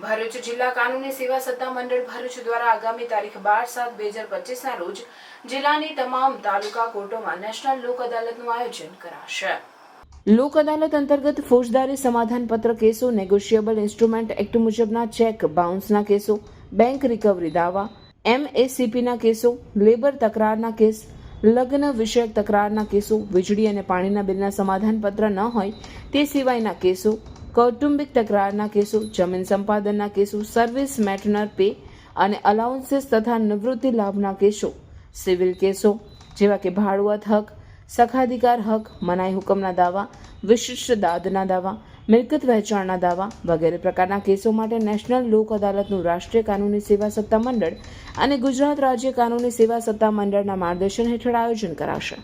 ભરૂચ જિલ્લા કાનૂની સેવા સત્તા મંડળ ભરૂચ દ્વારા આગામી તારીખ 12/7/2025 રોજ જિલ્લાની તમામ તાલુકા કોર્ટોમાં નેશનલ લોક અદાલતનું આયોજન કરાશે। લોક અદાલત અંતર્ગત ફોજદારી સમાધાનપત્ર કેસો, નેગોશિયેબલ ઇન્સ્ટ્રુમેન્ટ એક્ટ મુજબના ચેક બાઉન્સના કેસો, બેંક રિકવરી દાવા, MACPના કેસો, લેબર તકરારના કેસ, લગ્ન વિષયક તકરારના કેસો, વીજળી અને પાણીના બિલના સમાધાનપત્ર ન હોય તે સિવાયના કેસો, કૌટુંબિક તકરારના કેસો, જમીન સંપાદનના કેસો, સર્વિસ મેટરનર પે અને અલાઉન્સીસ તથા નિવૃત્તિ લાભના કેસો, સિવિલ કેસો જેવા કે ભાડુઆત હક, સખાધિકાર હક, મનાઈ હુકમના દાવા, વિશિષ્ટ દાદના દાવા, મિલકત વહેંચાણના દાવા વગેરે પ્રકારના કેસો માટે નેશનલ લોક અદાલતનું રાષ્ટ્રીય કાનૂની સેવા સત્તા મંડળ અને ગુજરાત રાજ્ય કાનૂની સેવા સત્તા મંડળના માર્ગદર્શન હેઠળ આયોજન કરાશે।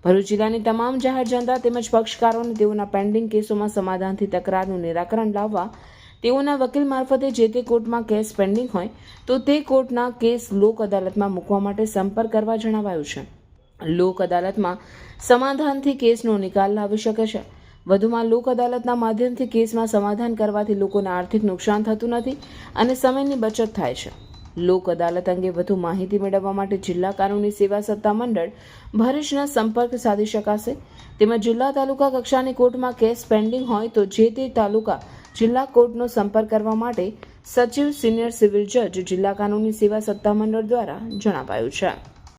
ભરૂચ જિલ્લાની તમામ જાહેર જનતા તેમજ પક્ષકારોને તેઓના પેન્ડિંગ કેસોમાં સમાધાનથી તકરારનું નિરાકરણ લાવવા તેઓના વકીલ મારફતે જે તે કોર્ટમાં કેસ પેન્ડિંગ હોય તો તે કોર્ટના કેસ લોક અદાલતમાં મૂકવા માટે સંપર્ક કરવા જણાવાયું છે। લોક અદાલતમાં સમાધાનથી કેસનો નિકાલ લાવી શકે છે। વધુમાં લોક અદાલતના માધ્યમથી કેસમાં સમાધાન કરવાથી લોકોને આર્થિક નુકસાન થતું નથી અને સમયની બચત થાય છે। લોક અદાલત અંગે વધુ માહિતી મેળવવા માટે જિલ્લા કાનૂની સેવા સત્તા મંડળ ભરૂચના સંપર્ક સાધી શકાશે। તેમજ જિલ્લા તાલુકા કક્ષાની કોર્ટમાં કેસ પેન્ડિંગ હોય તો જે તે તાલુકા જિલ્લા કોર્ટનો સંપર્ક કરવા માટે સચિવ સિનિયર સિવિલ જજ જિલ્લા કાનૂની સેવા સત્તા મંડળ દ્વારા જણાવાયું છે।